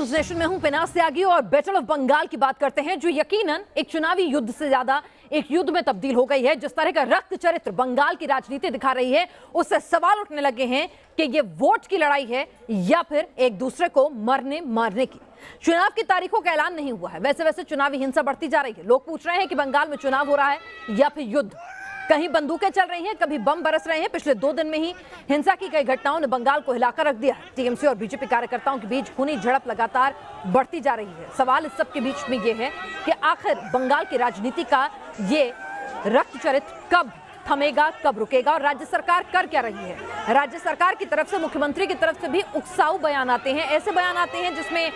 News nation में हूं पिनास त्यागी और बैटल ऑफ बंगाल की बात करते हैं, जो यकीनन एक चुनावी युद्ध से ज्यादा एक युद्ध में तब्दील हो गई है। जिस तरह का रक्त चरित्र बंगाल की राजनीति दिखा रही है, उससे सवाल उठने लगे हैं कि ये वोट की लड़ाई है या फिर एक दूसरे को मरने मारने की। चुनाव की तारीखों का ऐलान नहीं हुआ है, वैसे वैसे चुनावी हिंसा बढ़ती जा रही है। लोग पूछ रहे हैं कि बंगाल में चुनाव हो रहा है या फिर युद्ध। कहीं बंदूकें चल रही हैं, कभी बम बरस रहे हैं। पिछले 2 दिन में ही हिंसा की कई घटनाओं ने बंगाल को हिलाकर रख दिया। टीएमसी और बीजेपी कार्यकर्ताओं के बीच खूनी झड़प लगातार बढ़ती जा रही है। सवाल इस सब के बीच में ये है कि आखिर बंगाल की राजनीति का ये रक्त चरित्र कब थमेगा, कब रुकेगा और राज्य सरकार कर क्या रही है। राज्य सरकार की तरफ से, मुख्यमंत्री की तरफ से भी उकसाऊ बयान आते हैं। ऐसे बयान आते हैं जिसमें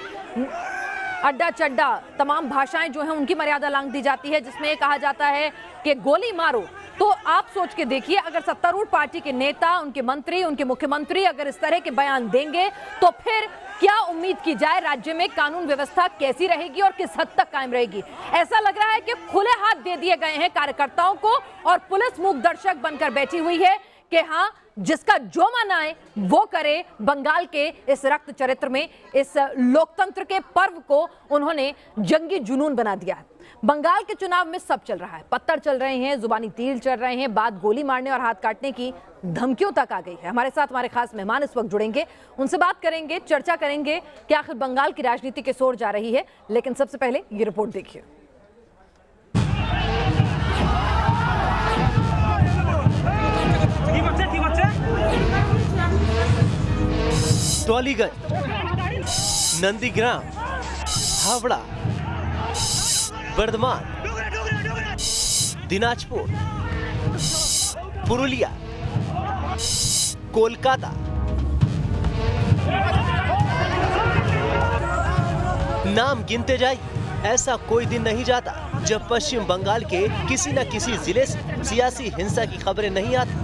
अड्डा चड्डा तमाम भाषाएं जो हैं उनकी मर्यादा लांघ दी जाती है, जिसमें कहा जाता है कि गोली मारो। तो आप सोच के देखिए, अगर सत्तारूढ़ पार्टी के नेता, उनके मंत्री, उनके मुख्यमंत्री अगर इस तरह के बयान देंगे तो फिर क्या उम्मीद की जाए, राज्य में कानून व्यवस्था कैसी रहेगी और किस हद तक कायम रहेगी। ऐसा लग रहा है कि खुले हाथ दे दिए गए हैं कार्यकर्ताओं को और पुलिस मूक दर्शक बनकर बैठी हुई है कि हाँ, जिसका जो मन आए वो करे। बंगाल के इस रक्त चरित्र में, इस लोकतंत्र के पर्व को उन्होंने जंगी जुनून बना दिया है। बंगाल के चुनाव में सब चल रहा है, पत्थर चल रहे हैं, जुबानी तीर चल रहे हैं, बात गोली मारने और हाथ काटने की धमकियों तक आ गई है। हमारे साथ हमारे खास मेहमान इस वक्त जुड़ेंगे, उनसे बात करेंगे, चर्चा करेंगे कि आखिर बंगाल की राजनीति किस ओर जा रही है। लेकिन सबसे पहले ये रिपोर्ट देखिए। टॉलीगंज, नंदीग्राम, हावड़ा, बर्धमान, दिनाजपुर, पुरुलिया, कोलकाता, नाम गिनते जाइए, ऐसा कोई दिन नहीं जाता जब पश्चिम बंगाल के किसी न किसी जिले से सियासी हिंसा की खबरें नहीं आती।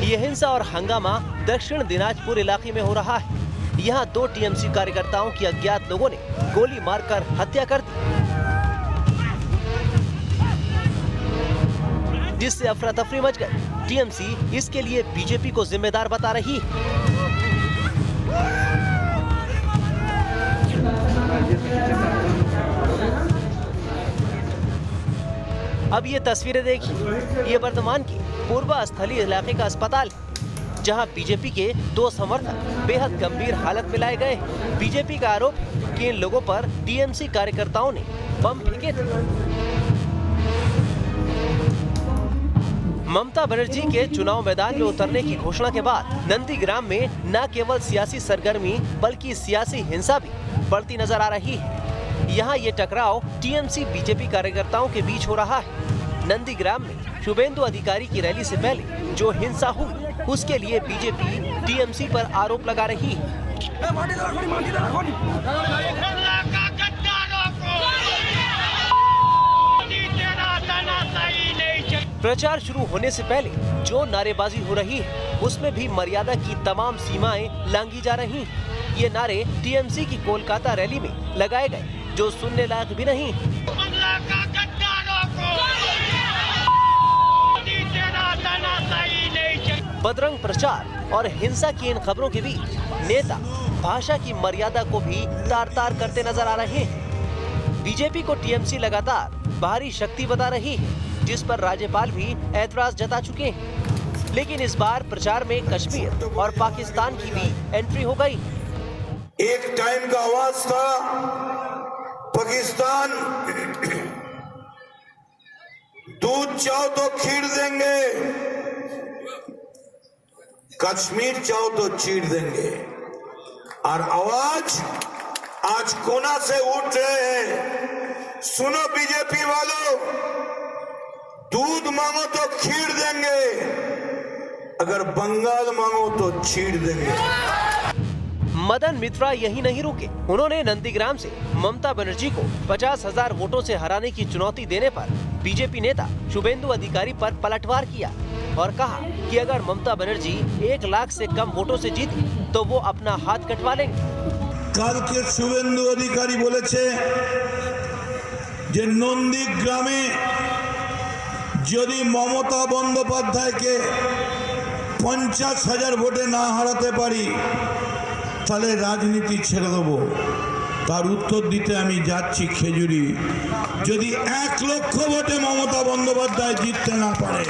ये हिंसा और हंगामा दक्षिण दिनाजपुर इलाके में हो रहा है। यहाँ 2 टीएमसी कार्यकर्ताओं की अज्ञात लोगों ने गोली मारकर हत्या कर दी, जिससे अफरा तफरी मच गई। टीएमसी इसके लिए बीजेपी को जिम्मेदार बता रही है। अब ये तस्वीरें देखिए, ये वर्धमान की पूर्वस्थलीय इलाके का अस्पताल, जहां बीजेपी के 2 समर्थक बेहद गंभीर हालत में लाए गए। बीजेपी का आरोप है कि इन लोगों पर टीएमसी कार्यकर्ताओं ने बम फेंके थे। ममता बनर्जी के चुनाव मैदान में उतरने की घोषणा के बाद नंदीग्राम में न केवल सियासी सरगर्मी बल्कि सियासी हिंसा भी बढ़ती नजर आ रही है। यहाँ ये टकराव टीएमसी बीजेपी कार्यकर्ताओं के बीच हो रहा है। नंदीग्राम में शुभेंदु अधिकारी की रैली से पहले जो हिंसा हुई, उसके लिए बीजेपी टीएमसी पर आरोप लगा रही है। प्रचार शुरू होने से पहले जो नारेबाजी हो रही है, उसमें भी मर्यादा की तमाम सीमाएं लांघी जा रही हैं। ये नारे टीएमसी की कोलकाता रैली में लगाए गए, जो सुनने लायक भी नहीं। बदरंग प्रचार और हिंसा की इन खबरों के बीच नेता भाषा की मर्यादा को भी तार तार करते नजर आ रहे हैं। बीजेपी को टीएमसी लगातार बाहरी शक्ति बता रही है, जिस पर राज्यपाल भी ऐतराज जता चुके हैं। लेकिन इस बार प्रचार में कश्मीर और पाकिस्तान की भी एंट्री हो गई। एक टाइम का आवाज था पाकिस्तान, दूध चाहो तो खीर देंगे, कश्मीर चाहो तो चीर देंगे। और आवाज आज कोना से उठ रहे हैं। सुनो बीजेपी वालों, दूध मांगो तो खीर देंगे, अगर बंगाल मांगो तो चीर देंगे। मदन मित्रा यही नहीं रुके। उन्होंने नंदीग्राम से ममता बनर्जी को 50,000 वोटों से हराने की चुनौती देने पर बीजेपी नेता शुभेंदु अधिकारी पर पलटवार किया और कहा कि अगर ममता बनर्जी 1 लाख से कम वोटों से जीती तो वो अपना हाथ कटवा लेंगे। कल के शुभेंदु अधिकारी बोले जे नंदीग्रामे যদি মমতা বন্দ্যোপাধ্যায়কে 50,000 ভোটে না হারাতে পারি তাহলে রাজনীতি ছেড়ে দেবো। তার উত্তর দিতে আমি যাচ্ছি খেজুরি। যদি 1 লক্ষ ভোটে মমতা বন্দ্যোপাধ্যায় জিততে না পারে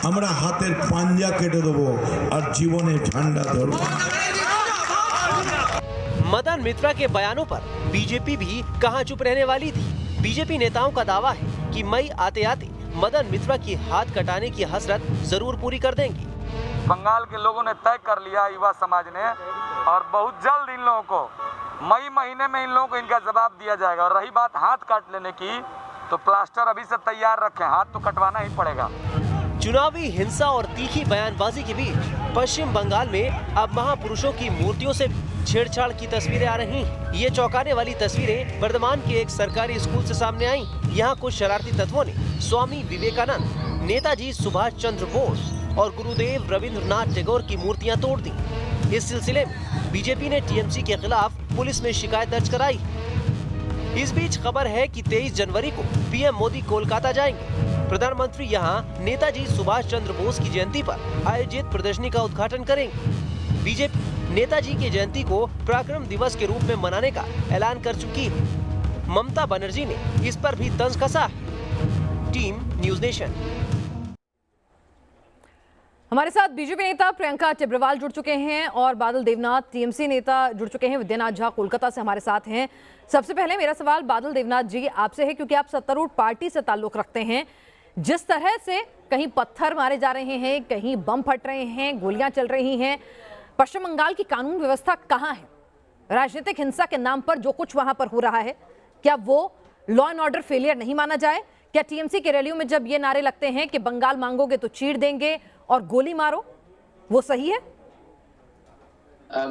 আমরা হাতের পাঞ্জা কেটে দেবো আর জীবনে ঝান্ডা ধরবো। मदन मित्रा के बयानों पर बीजेपी भी कहां चुप रहने वाली थी। बीजेपी नेताओं का दावा है कि मई आते आते मदन मित्रा की हाथ कटाने की हसरत जरूर पूरी कर देंगे। बंगाल के लोगों ने तय कर लिया, युवा समाज ने, और बहुत जल्द इन लोगों को मई महीने में इन लोगों को इनका जवाब दिया जाएगा। और रही बात हाथ काट लेने की, तो प्लास्टर अभी से तैयार रखें, हाथ तो कटवाना ही पड़ेगा। चुनावी हिंसा और तीखी बयानबाजी के बीच पश्चिम बंगाल में अब महापुरुषों की मूर्तियों से छेड़छाड़ की तस्वीरें आ रही हैं। ये चौंकाने वाली तस्वीरें वर्धमान के एक सरकारी स्कूल से सामने आई। यहाँ कुछ शरारती तत्वों ने स्वामी विवेकानंद, नेताजी सुभाष चंद्र बोस और गुरुदेव रविंद्रनाथ टैगोर की मूर्तियां तोड़ दी। इस सिलसिले में बीजेपी ने टीएमसी के खिलाफ पुलिस में शिकायत दर्ज कराई। इस बीच खबर है कि 23 जनवरी को पीएम मोदी कोलकाता जाएंगे। प्रधानमंत्री यहां नेताजी सुभाष चंद्र बोस की जयंती पर आयोजित प्रदर्शनी का उद्घाटन करेंगे। बीजेपी नेताजी की जयंती को पराक्रम दिवस के रूप में मनाने का ऐलान कर चुकी है। ममता बनर्जी ने इस पर भी तंज कसा है। Team news nation. हमारे साथ बीजेपी नेता प्रियंका टिब्रवाल जुड़ चुके हैं और बादल देवनाथ टीएमसी नेता जुड़ चुके हैं। विद्यानाथ झा कोलकाता से हमारे साथ हैं। सबसे पहले मेरा सवाल बादल देवनाथ जी आपसे है, क्योंकि आप सत्तारूढ़ पार्टी से ताल्लुक रखते हैं। जिस तरह से कहीं पत्थर मारे जा रहे हैं, कहीं बम फट रहे हैं, गोलियां चल रही हैं, पश्चिम बंगाल की कानून व्यवस्था कहां है? राजनीतिक हिंसा के नाम पर जो कुछ वहां पर हो रहा है, क्या वो लॉ एंड ऑर्डर फेलियर नहीं माना जाए? क्या टीएमसी की रैलियों में जब ये नारे लगते हैं कि बंगाल मांगोगे तो चीर देंगे और गोली मारो, वो सही है?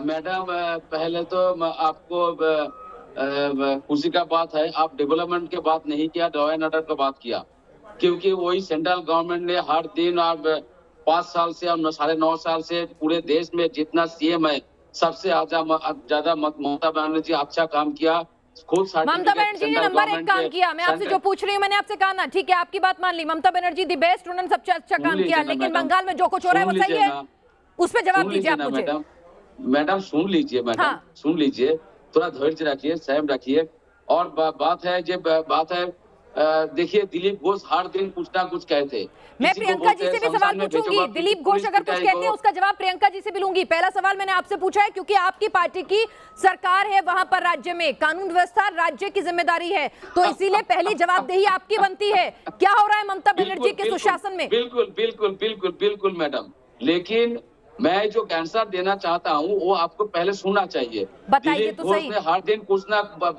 मैडम, पहले तो आपको खुशी का बात है, आप डेवलपमेंट की बात नहीं किया, लॉ एंड ऑर्डर की बात किया। क्योंकि वही सेंट्रल गवर्नमेंट ने हर दिन और 5 साल से और 9.5 साल से पूरे देश में जितना सीएम है सबसे ज्यादा ममता बनर्जी अच्छा काम किया। खुद ममता बनर्जी ने नंबर 1 काम किया। मैं आपसे जो पूछ रही हूँ, मैंने आपसे कहा ना, ठीक है आपकी बात मान ली, ममता बनर्जी दी बेस्ट, उन्होंने सबसे अच्छा काम किया, लेकिन बंगाल में जो कुछ हो रहा है वो सही है? उस पर जवाब दीजिए आप मुझे। मैडम सुन लीजिए, मैडम सुन लीजिए, थोड़ा धैर्य रखिए, संयम रखिए। और बात है देखिए, दिलीप घोष हर दिन कुछ ना कुछ कहते। मैं प्रियंका जी से भी सवाल पूछूंगी। दिलीप घोष अगर कुछ कहते हैं उसका जवाब प्रियंका जी से भी लूंगी। पहला सवाल मैंने आपसे पूछा है क्योंकि आपकी पार्टी की सरकार है, वहां पर राज्य में कानून व्यवस्था राज्य की जिम्मेदारी है, तो इसीलिए पहली जवाबदेही आपकी बनती है। क्या हो रहा है ममता बनर्जी के सुशासन में? बिल्कुल बिल्कुल बिल्कुल बिल्कुल मैडम, लेकिन मैं जो आंसर देना चाहता हूँ वो आपको पहले सुनना चाहिए। बताइए तो सही। हर दिन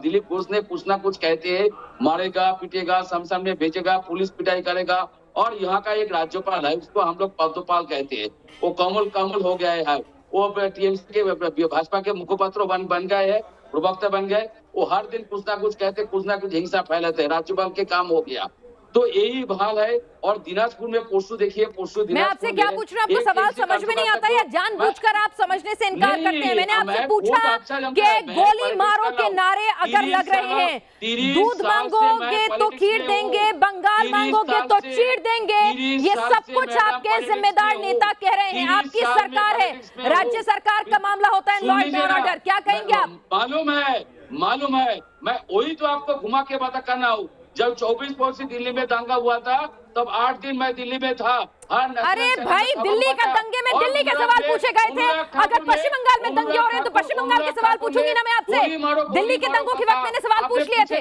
दिलीप घोष ने कुछ ना कुछ कहते हैं, मारेगा, पीटेगा, शमशान में भेजेगा, पुलिस पिटाई करेगा। और यहाँ का एक राज्यपाल है, उसको हम लोग पद्मपाल कहते हैं, वो कमल हो गया है, वो टीएमसी के भाजपा के मुखपत्र बन गए है, प्रवक्ता बन गए। वो हर दिन कुछ ना कुछ कहते, कुछ ना कुछ हिंसा फैलाते हैं, राज्यपाल के काम हो गया। तो यही हाल है। और दिनाजपुर में परसों देखिए, मैं आपसे क्या पूछ रहा हूँ, आपको सवाल समझ में नहीं आता है या जानबूझकर आप समझने से इनकार करते हैं? मैंने आपसे पूछा कि गोली मारो के नारे अगर लग रहे हैं, दूध मांगोगे तो खीर देंगे, बंगाल मांगोगे तो चीर देंगे, ये सब कुछ आपके जिम्मेदार नेता कह रहे हैं। आपकी सरकार है, राज्य सरकार का मामला होता है लॉ एंड ऑर्डर। क्या कहेंगे आप? मालूम है, मैं वही तो आपको घुमा के बात करना हूँ। जब 24 से दिल्ली में दंगा हुआ था तब 8 दिन मैं दिल्ली में था। अरे भाई, दिल्ली का दंगे में दिल्ली के सवाल पूछे गए थे। अगर पश्चिम बंगाल में दंगे हो रहे हैं तो पश्चिम बंगाल के सवाल पूछूंगी ना मैं आपसे। दिल्ली के दंगों के वक्त मैंने सवाल पूछ लिए थे,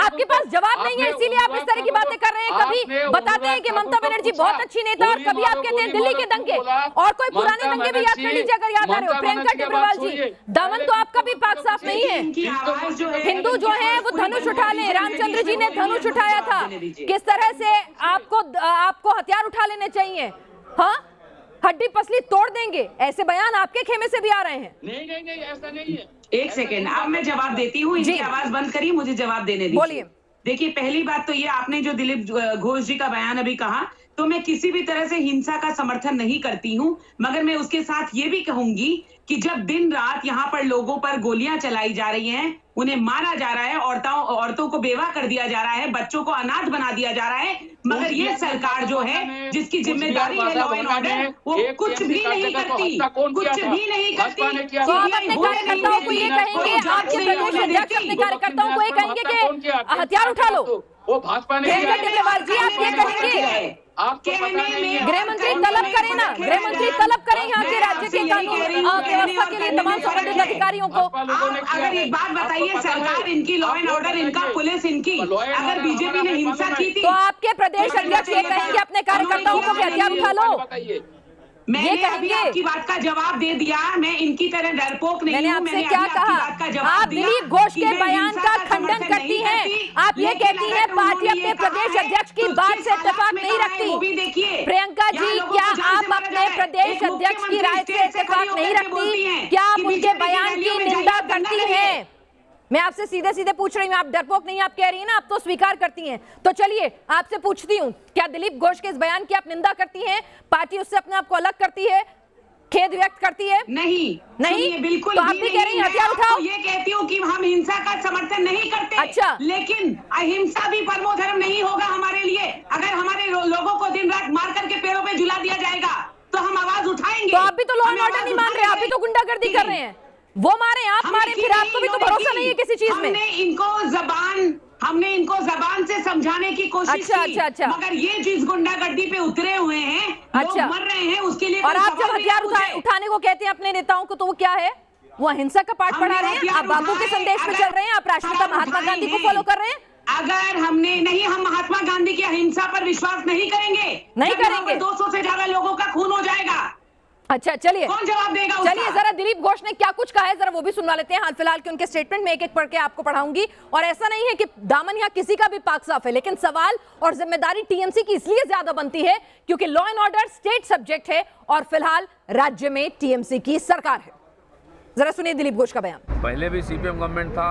आपके पास जवाब नहीं है, इसीलिए आप इस तरह की बातें कर रहे हैं। कभी बताते हैं कि ममता बनर्जी बहुत अच्छी नेता, और कभी आप कहते हैं दिल्ली के दंगे। और कोई पुराने दंगे भी याद कर लीजिए अगर याद आ रहे हो। प्रियंका टिब्रवाल जी, दामन तो आपका भी पाक साफ नहीं है। हिंदू जो है वो धनुष उठा ले, रामचंद्र जी ने धनुष उठाया था। किस तरह से आपको हथियार उठा लेने चाहिए? हाँ, हड्डी पसली तोड़ देंगे, ऐसे बयान आपके खेमे से भी आ रहे हैं। नहीं, ऐसा नहीं है। एक सेकेंड, अब मैं जवाब देती हूँ। इनकी आवाज बंद करिए, मुझे जवाब देने दीजिए। बोलिए। देखिए, पहली बात तो ये, आपने जो दिलीप घोष जी का बयान अभी कहा, तो मैं किसी भी तरह से हिंसा का समर्थन नहीं करती हूँ, मगर मैं उसके साथ ये भी कहूंगी कि जब दिन रात यहाँ पर लोगों पर गोलियां चलाई जा रही हैं, उन्हें मारा जा रहा है, औरतों को बेवा कर दिया जा रहा है, बच्चों को अनाथ बना दिया जा रहा है, मगर ये सरकार जो है जिसकी जिम्मेदारी है लॉ एंड ऑर्डर, वो कुछ भी नहीं करती, कुछ भी नहीं करती। तो आप अपने कार्यकर्ताओं को ये कहेंगे, आपके प्रदेश अध्यक्ष अपने कार्यकर्ताओं को ये कहेंगे कि हथियार उठा लो? वो भाजपा ने जी आप ये कहेंगे? गृह मंत्री तलब करें ना, गृह मंत्री तलब करें यहाँ के राज्य के कानून व्यवस्था के लिए तमाम संबंधित अधिकारियों को। अगर एक बात बताइए, सरकार इनकी, लॉ एंड ऑर्डर इनका, पुलिस इनकी, अगर बीजेपी ने हिंसा की थी तो आपके प्रदेश अध्यक्ष ये कहेंगे अपने कार्यकर्ताओं को कि हथियार उठा लो? मैंने अभी आपकी बात का जवाब दे दिया, मैं इनकी तरह डरपोक नहीं हूं। आपसे क्या कहा? आप दिलीप घोष के बयान का खंडन करती हैं, आप ये कहती हैं पार्टी अपने प्रदेश अध्यक्ष की बात से इत्तेफाक नहीं रखती। प्रियंका जी, क्या आप अपने प्रदेश अध्यक्ष की राय से इत्तेफाक नहीं रखती? क्या आप उनके बयान की निंदा करती हैं? मैं आपसे सीधे सीधे पूछ रही हूँ, आप डरपोक नहीं, आप कह रही हैं ना, आप तो स्वीकार करती हैं। तो चलिए आपसे पूछती हूँ, क्या दिलीप घोष के इस बयान की आप निंदा करती हैं? पार्टी उससे अपने आप को अलग करती है, खेद व्यक्त करती है? नहीं, बिल्कुल तो आप भी कह रही हैं हथियार उठाओ? ये कहती हूँ कि हम हिंसा का समर्थन नहीं करते। अच्छा, लेकिन अहिंसा भी परमो धर्म नहीं होगा हमारे लिए। अगर हमारे लोगों को दिन रात मार करके पेड़ों पे झुला दिया जाएगा तो हम आवाज उठाएंगे। तो आप भी तो लॉ एंड ऑर्डर नहीं मान रहे, आप भी तो गुंडागर्दी कर रहे हैं। वो मारे, आप मारे, फिर आपको भी तो भरोसा नहीं है किसी चीज में। हमने इनको जबान से समझाने की कोशिश की। अच्छा। मगर ये जिस गुंडागर्दी पे उतरे हुए हैं, लोग मर रहे हैं, उसके लिए और आप जब हथियार उठाने को कहते हैं अपने नेताओं को, तो वो क्या है? वो अहिंसा का पाठ पढ़ा रहे हैं? आप बापू के संदेश में चल रहे हैं? आप राष्ट्रपिता महात्मा गांधी को फॉलो कर रहे हैं? अगर हम महात्मा गांधी की अहिंसा पर विश्वास नहीं करेंगे 200 से ज्यादा लोगों का खून हो जाएगा। अच्छा, चलिए कौन जवाब देगा? चलिए जरा दिलीप घोष ने क्या कुछ कहा है जरा वो भी सुनवा लेते हैं। हाल फिलहाल के उनके स्टेटमेंट में एक एक पढ़ के आपको पढ़ाऊंगी। और ऐसा नहीं है कि दामन यहाँ किसी का भी पाक साफ है, लेकिन सवाल और जिम्मेदारी टीएमसी की इसलिए ज्यादा बनती है क्योंकि law and order state subject है और फिलहाल राज्य में टीएमसी की सरकार है। जरा सुनिए दिलीप घोष का बयान। पहले भी सीपीएम गवर्नमेंट था,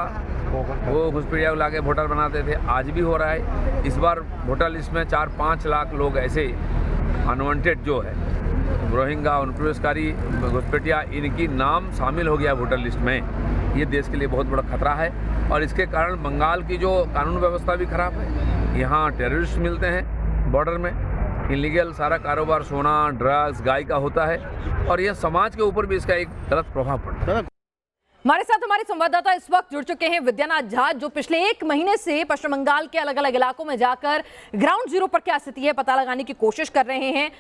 वो घुसपैठिया लाके वोटर बनाते थे, आज भी हो रहा है। इस बार वोटर लिस्ट में 4-5 लाख लोग ऐसे अनवांटेड जो है, रोहिंग्या, अनुप्रवेशकारी, घुसपैठिया, इनकी नाम शामिल हो गया वोटर लिस्ट में। ये देश के लिए बहुत बड़ा खतरा है और इसके कारण बंगाल की जो कानून व्यवस्था भी खराब है। यहाँ टेररिस्ट मिलते हैं बॉर्डर में, इलीगल सारा कारोबार सोना, ड्रग्स, गाय का होता है और यह समाज के ऊपर भी इसका एक गलत प्रभाव पड़ता है। हमारे साथ हमारे संवाददाता इस वक्त जुड़ चुके हैं विद्यानाथ झा, जो पिछले 1 महीने से पश्चिम बंगाल के अलग अलग इलाकों में जाकर ग्राउंड जीरो पर क्या स्थिति है पता लगाने की कोशिश कर रहे हैं।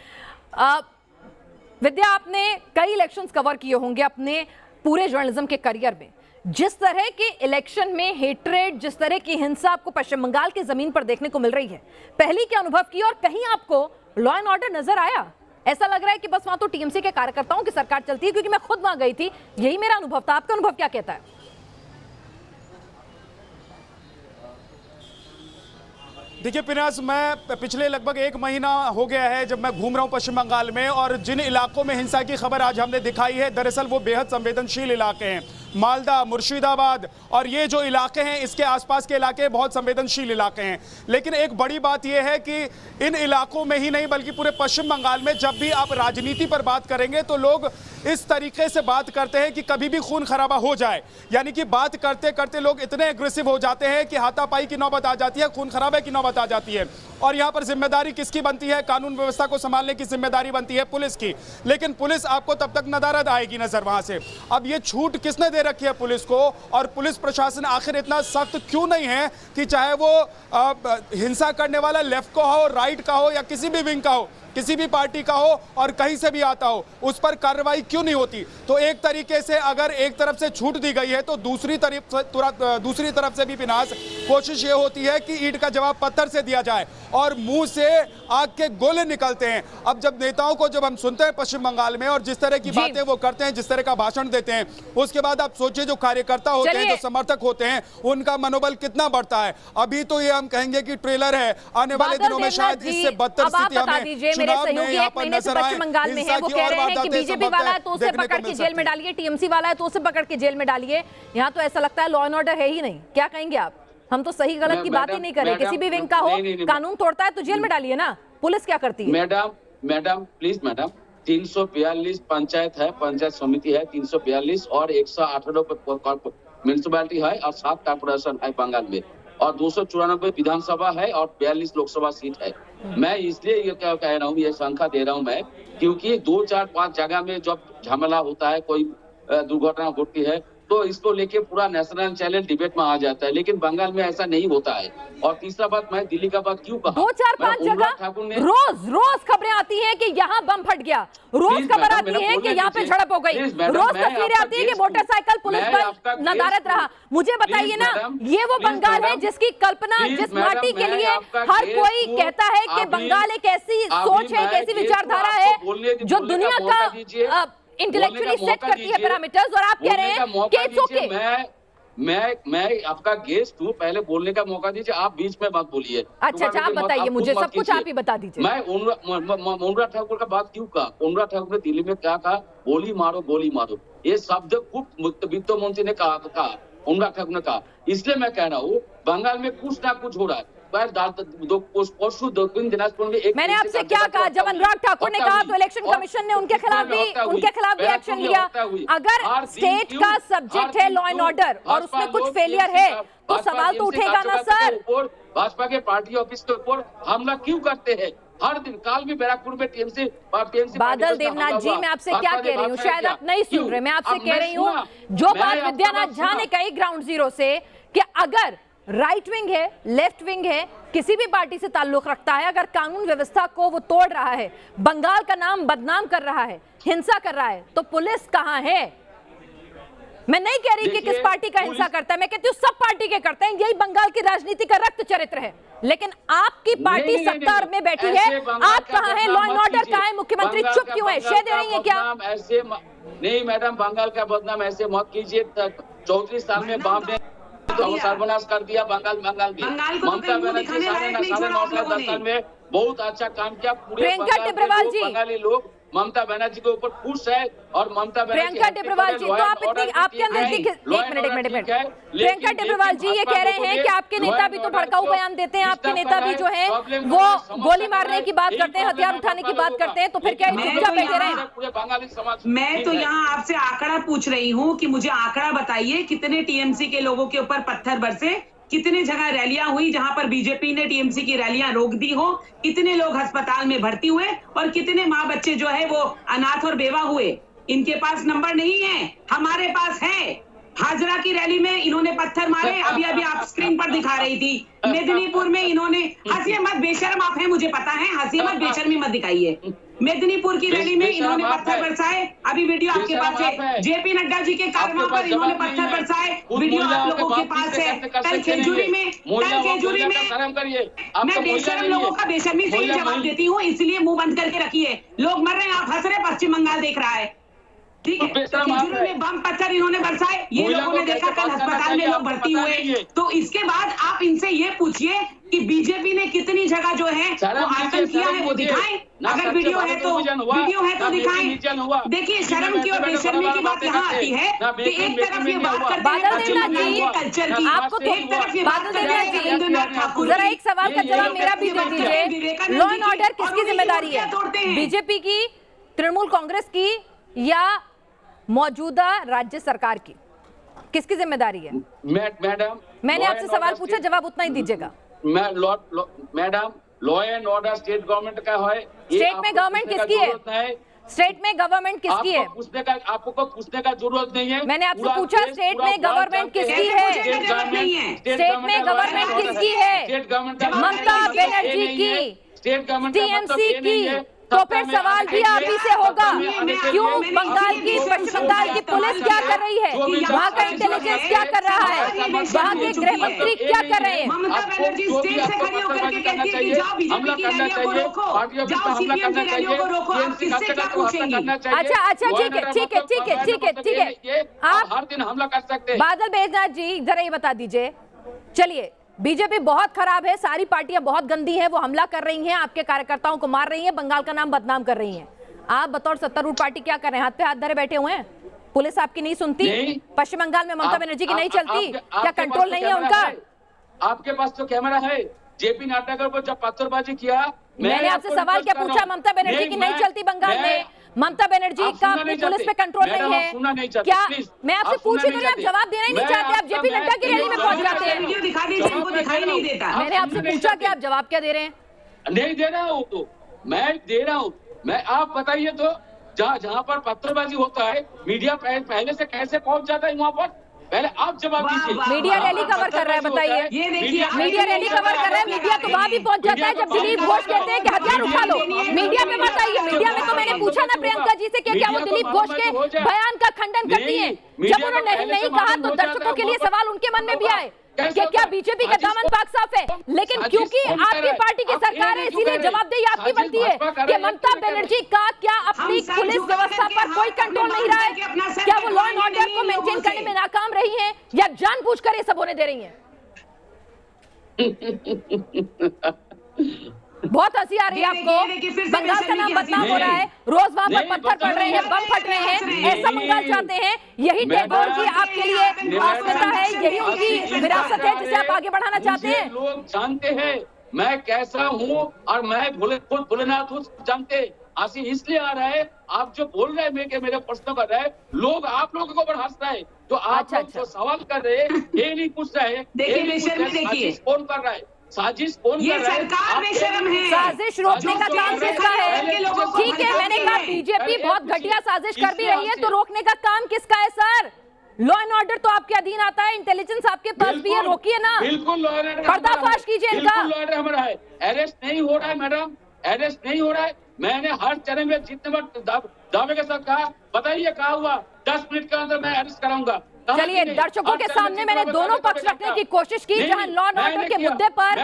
विद्या, आपने कई इलेक्शंस कवर किए होंगे अपने पूरे जर्नलिज्म के करियर में। जिस तरह के इलेक्शन में हेट्रेड, जिस तरह की हिंसा आपको पश्चिम बंगाल की जमीन पर देखने को मिल रही है, पहली क्या अनुभव की और कहीं आपको लॉ एंड ऑर्डर नजर आया? ऐसा लग रहा है कि बस वहां तो टीएमसी के कार्यकर्ताओं की सरकार चलती है, क्योंकि मैं खुद वहां गई थी, यही मेरा अनुभव था। आपका अनुभव क्या कहता है? देखिए पिनास, मैं पिछले लगभग 1 महीना हो गया है जब मैं घूम रहा हूं पश्चिम बंगाल में, और जिन इलाकों में हिंसा की खबर आज हमने दिखाई है, दरअसल वो बेहद संवेदनशील इलाके हैं। मालदा, मुर्शिदाबाद और ये जो इलाके हैं, इसके आसपास के इलाके बहुत संवेदनशील इलाके हैं। लेकिन एक बड़ी बात यह है कि इन इलाकों में ही नहीं बल्कि पूरे पश्चिम बंगाल में जब भी आप राजनीति पर बात करेंगे तो लोग इस तरीके से बात करते हैं कि कभी भी खून खराबा हो जाए। यानी कि बात करते करते लोग इतने एग्रेसिव हो जाते हैं कि हाथापाई की नौबत आ जाती है, खून खराबे की नौबत आ जाती है। और यहाँ पर जिम्मेदारी किसकी बनती है? कानून व्यवस्था को संभालने की जिम्मेदारी बनती है पुलिस की। लेकिन पुलिस आपको तब तक नदारद आएगी नजर वहां से। अब ये छूट किसने दे रखी है पुलिस को? और पुलिस प्रशासन आखिर इतना सख्त क्यों नहीं है कि चाहे वो हिंसा करने वाला लेफ्ट का हो, राइट का हो या किसी भी विंग का हो, किसी भी पार्टी का हो और कहीं से भी आता हो, उस पर कार्रवाई क्यों नहीं होती? तो एक तरीके से अगर एक तरफ से छूट दी गई है तो दूसरी तरफ से भी पिनास कोशिश ये होती है कि ईंट का जवाब पत्थर से दिया जाए और मुंह से आग के गोले निकलते हैं। अब जब नेताओं को जब हम सुनते हैं पश्चिम बंगाल में और जिस तरह की बातें वो करते हैं, जिस तरह का भाषण देते हैं, उसके बाद आप सोचिए जो कार्यकर्ता होते हैं, जो समर्थक होते हैं, उनका मनोबल कितना बढ़ता है। अभी तो ये हम कहेंगे कि ट्रेलर है, आने वाले दिनों में शायद इससे बदतर स्थिति हमें मेरे सहयोगी 1 महीने से पश्चिम बंगाल में है, वो कह रहे हैं कि बीजेपी वाला है तो उसे पकड़ के जेल में डालिए, टीएमसी वाला है तो उसे पकड़ के जेल में डालिए। यहाँ तो ऐसा लगता है लॉ एंड ऑर्डर है ही नहीं। क्या कहेंगे आप? हम तो सही गलत की बात ही नहीं कर रहे, किसी भी विंग का हो, कानून तोड़ता है तो जेल में डालिए ना। पुलिस क्या करती है? मैडम प्लीज मैडम, 342 पंचायत है, पंचायत समिति है 342 और 118 म्यूनिसिपैलिटी है और 7 कॉर्पोरेशन है बंगाल में और 294 विधानसभा है और 42 लोकसभा सीट है। मैं इसलिए ये क्या कह रहा हूँ, ये शंका दे रहा हूँ मैं, क्योंकि 2, 4, 5 जगह में जब झमेला होता है, कोई दुर्घटना होती है तो इसको लेके पूरा नेशनल चैनल डिबेट में आ जाता है, लेकिन बंगाल में ऐसा नहीं होता है। और तीसरा बात, मैं दिल्ली का बात क्यों कहा, 2, 4, 5 जगह रोज खबरें आती हैं कि यहाँ बम फट गया, रोज खबर आती है कि यहाँ पे झड़प हो गई, रोज तस्वीरें आती है कि मोटरसाइकिल पुलिस पर नदारद रहा। मुझे बताइए ना, ये वो बंगाल है जिसकी कल्पना, जिस माटी के लिए हर कोई कहता है कि बंगाल एक ऐसी सोच है, एक ऐसी विचारधारा है जो दुनिया का इंटेलेक्चुअली सेट करती है पैरामीटर्स, और आप कह रहे हैं कि इट्स ओके। मैं आपका गेस्ट हूँ, पहले बोलने का मौका दीजिए, आप बीच में मत बोलिए। अच्छा, आप बताइए, मुझे सब कुछ आप ही बता दीजिए। मैं अनुराग ठाकुर का बात क्यों कहा, अनुराग ठाकुर ने दिल्ली में क्या कहा, गोली मारो गोली मारो, ये शब्द खूब वित्त मंत्री ने कहा, अनुराग ठाकुर ने कहा। इसलिए मैं कह रहा हूँ बंगाल में कुछ ना कुछ हो रहा है। मैंने आपसे क्या कहा, जब अनुराग ठाकुर ने कहा तो इलेक्शन कमीशन ने उनके खिलाफ भी एक्शन लिया। अगर स्टेट का सब्जेक्ट है लॉ एंड ऑर्डर और उसमें कुछ फेलियर है तो सवाल तो उठेगा ना सर। भाजपा के पार्टी ऑफिस के ऊपर हमला क्यों करते हैं हर दिन? काल भी बैराकपुर में टीएमसी बादल देवनाथ जी, मैं आपसे क्या कह रही हूँ, शायद आप नहीं सुन रहे, मैं आपसे कह रही हूँ जो बात विद्यानाथ झा ने कही ग्राउंड जीरो से, कि अगर राइट विंग है, लेफ्ट विंग है, किसी भी पार्टी से ताल्लुक रखता है, अगर कानून व्यवस्था को वो तोड़ रहा है, बंगाल का नाम बदनाम कर रहा है, हिंसा कर रहा है, तो पुलिस कहां है? मैं नहीं कह रही कि किस पार्टी का हिंसा करता है, मैं कहती हूँ सब पार्टी के करते हैं, यही बंगाल की राजनीति का रक्त चरित्र है। लेकिन आपकी पार्टी सत्ता में बैठी है, आप कहां हैं? लॉ एंड ऑर्डर कहां है? मुख्यमंत्री चुप क्यों है? शेर दे रही है क्या? ऐसे नहीं मैडम, बंगाल का बदनाम ऐसे मत कीजिए। 34 साल में बाप ने तो सर्वनाश कर दिया बंगाल में। ममता बनर्जी 9.5 साल में बहुत अच्छा काम किया। प्रियंका टिब्रेवाल जी, बंगाली लोग ममता बनर्जी के ऊपर खुश है और ममता प्रियंका टिब्रेवाल जी, तो आप इतनी आपके अंदर एक मिनट प्रियंका टिब्रेवाल जी ये कह रहे हैं कि आपके नेता भी तो भड़काऊ बयान देते हैं, आपके नेता भी जो है वो गोली मारने की बात करते हैं, हथियार उठाने की बात करते हैं, तो फिर क्या चुपचाप बैठे रहे? मैं तो यहाँ आपसे आंकड़ा पूछ रही हूँ कि मुझे आंकड़ा बताइए, कितने टीएमसी के लोगों के ऊपर पत्थर बरसे, कितने जगह रैलियां हुई जहां पर बीजेपी ने टीएमसी की रैलियां रोक दी हो, कितने लोग अस्पताल में भर्ती हुए और कितने माँ बच्चे जो है वो अनाथ और बेवा हुए? इनके पास नंबर नहीं है, हमारे पास है। हाजरा की रैली में इन्होंने पत्थर मारे, अभी अभी आप स्क्रीन पर दिखा रही थी। मेदिनीपुर में इन्होंने, हंसिए मत, बेशर्म आप है, मुझे पता है, हंसिए मत, बेशर्मी मत दिखाइए। मेदिनीपुर की रैली में इन्होंने पत्थर बरसाए, अभी वीडियो आपके पास है। जेपी नड्डा जी के कार्यक्रम पर इन्होंने पत्थर बरसाए, वीडियो आप लोगों के पास है। कल खेजूरी में मैं बेशर्म लोगों का बेशर्मी से ही जवाब देती हूँ, इसलिए मुंह बंद करके रखिए। लोग मर रहे हैं, आप हंस रहे, पश्चिम बंगाल देख रहा है, ठीक है? तो खेजूरी में बम पत्थर इन्होंने बरसाए, ये लोगों ने देखा, कल अस्पताल में लोग भर्ती हुए। तो इसके बाद आप इनसे ये पूछिए कि बीजेपी ने कितनी जगह जो है वो आतंक किया है, वो दिखाएं। अगर वीडियो है तो दिखाएं। देखिए, शर्म की और बेशर्मी की बात यहाँ आती है कि एक तरफ ये बात करते हैं कल्चर की, आपको तो एक तरफ ये बात करते हैं रविंद्रनाथ ठाकुर। जरा एक सवाल का जवाब मेरा भी दे दीजिए, लॉ एंड ऑर्डर किसकी जिम्मेदारी है? बीजेपी की, तृणमूल कांग्रेस की, या मौजूदा राज्य सरकार की? किसकी जिम्मेदारी है? मैडम, मैंने आपसे सवाल पूछा, जवाब उतना ही दीजिएगा। Madam, law and order state government का है। स्टेट में गवर्नमेंट किसकी है? स्टेट में गवर्नमेंट किसकी है? आपको पूछने का जरूरत नहीं है। मैंने आपसे पूछा स्टेट में गवर्नमेंट किसकी है? स्टेट में गवर्नमेंट किसकी है? ममता बनर्जी की, टीएमसी की? तो फिर सवाल भी आप ही से होगा, क्यों बंगाल की, पश्चिम बंगाल की पुलिस क्या कर रही है, वहाँ का इंटेलिजेंस क्या कर रहा है, वहाँ के गृह मंत्री क्या कर रहे हैं? ममता बनर्जी स्टेज से खड़ी होकर के कहती है कि जाओ बीजेपी की रैलियों को रोको, जाओ सीपीएम की रैलियों को रोको, आप किससे क्या पूछेंगी? अच्छा, ठीक है, आप हर दिन हमला कर सकते हैं। बादल देवनाथ जी, जरा ये बता दीजिए, चलिए, बीजेपी बहुत खराब है, सारी पार्टियां बहुत गंदी हैं, वो हमला कर रही हैं, आपके कार्यकर्ताओं को मार रही हैं, बंगाल का नाम बदनाम कर रही हैं। आप बतौर सत्तारूढ़ पार्टी क्या कर रहे हैं? हाथ पे हाथ धरे बैठे हुए हैं? पुलिस आपकी नहीं सुनती? पश्चिम बंगाल में ममता बनर्जी की नहीं चलती? क्या कंट्रोल नहीं है उनका? आपके पास तो कैमरा है। जेपी नड्डा के ऊपर जब पत्थरबाजी किया, मैंने आपसे सवाल क्या पूछा? ममता बनर्जी की नहीं चलती बंगाल में? ममता बनर्जी आप का सुनना अपनी नहीं पुलिस चाहते। पे कंट्रोल मैडम, नहीं आप सुनना नहीं है चाहते, क्या? प्लीज। मैं आपसे आप पूछी सुनना तो नहीं, आप नहीं जवाब देना ही नहीं मैं चाहते, आप आपका जेपी नड्डा की रैली में पहुंच जाते हैं। वीडियो दिखा दीजिए, इनको दिखाई नहीं देता। मैंने आपसे पूछा कि आप जवाब क्या दे रहे हैं? नहीं दे रहा हूँ तो मैं दे रहा हूँ। मैं आप बताइए तो जहाँ पर पत्थरबाजी होता है मीडिया पहले से कैसे पहुंच जाता है वहाँ पर? पहले आप जवाब वाह, दीजिए। वाह, मीडिया वाह, रैली कवर कर रहा है, बताइए। ये देखिए, मीडिया रैली कवर कर रहा है, मीडिया तो वहां भी पहुंच जाता है जब दिलीप घोष कहते हैं कि हथियार उठा लो। मीडिया में मत आइए। मीडिया में तो मैंने पूछा ना प्रियंका जी से कि क्या वो दिलीप घोष के बयान का खंडन करती हैं? जब उन्होंने नहीं कहा तो दर्शकों के लिए सवाल उनके मन में भी आए कि क्या बीजेपी का दामन पाक साफ है? लेकिन क्योंकि आपकी पार्टी की सरकार है इसीलिए जवाबदेही आपकी बनती है कि ममता बनर्जी का क्या अपनी पुलिस व्यवस्था पर कोई कंट्रोल नहीं रहा है? क्या वो लॉ एंड ऑर्डर को मेंटेन करने में नाकाम रही हैं या जानबूझकर ये सब होने दे रही हैं? बहुत हंसी आ रही है आपको। बंगाल का नाम बदनाम हो रहा है, रोज वहां पर पत्थर पड़ रहे हैं, बम फट रहे हैं, ऐसा बंगाल चाहते हैं? यही टैगोर की आपके लिए अस्मिता है, यही उनकी विरासत है जिसे आप आगे बढ़ाना चाहते हैं? लोग जानते हैं मैं कैसा हूँ और मैं खुद भोलेनाथ हूँ, जानते हैं। हंसी इसलिए आ रहा है आप जो बोल रहे हैं मेरे प्रश्नों कर रहे हैं, लोग आप लोगों को हंस रहे हैं। तो आप लोग जो सवाल कर रहे हैं ये नहीं पूछ रहे हैं, देखिए बेशर्मी, देखिए कौन कर रहा है, साजिश कौन ये कर रहा है? सरकार बेशर्म है। साजिश रोकने का काम किसका है? ठीक है, मैंने कहा बीजेपी बहुत घटिया साजिश कर भी रही है तो रोकने का काम किसका है सर? लॉ एंड ऑर्डर तो आपके अधीन आता है, इंटेलिजेंस आपके पास भी है, रोकिए ना। बिल्कुल लॉ एंड ऑर्डर पर्दाफाश कीजिए इनका। बिल्कुल लॉ एंड ऑर्डर हमारा है। अरेस्ट नहीं हो रहा है मैडम, अरेस्ट नहीं हो रहा है। मैंने हर चरण में जितने बार दावे के साथ कहा, बताइए कहा हुआ 10 मिनट के अंदर मैं अरेस्ट कराऊंगा। चलिए, दर्शकों के सामने मैंने दोनों पक्ष रखने की कोशिश की, जहां लॉ एंड ऑर्डर के मुद्दे पर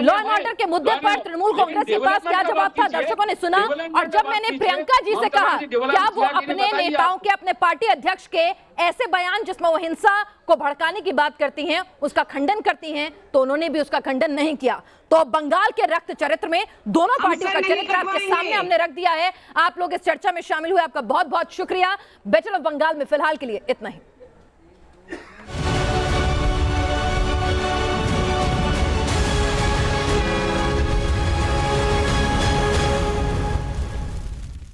लॉ एंड ऑर्डर के मुद्दे पर तृणमूल कांग्रेस के पास क्या जवाब था दर्शकों ने सुना। और जब मैंने प्रियंका जी से कहा क्या वो अपने नेताओं के, अपने पार्टी अध्यक्ष के ऐसे बयान जिसमें वो हिंसा को भड़काने की बात करती हैं उसका खंडन करती हैं, तो उन्होंने भी उसका खंडन नहीं किया। तो बंगाल के रक्त चरित्र में दोनों पार्टियों का चरित्र आपके सामने हमने रख दिया है। आप लोग इस चर्चा में शामिल हुए, आपका बहुत बहुत शुक्रिया। बैटल ऑफ बंगाल में फिलहाल के लिए इतना ही।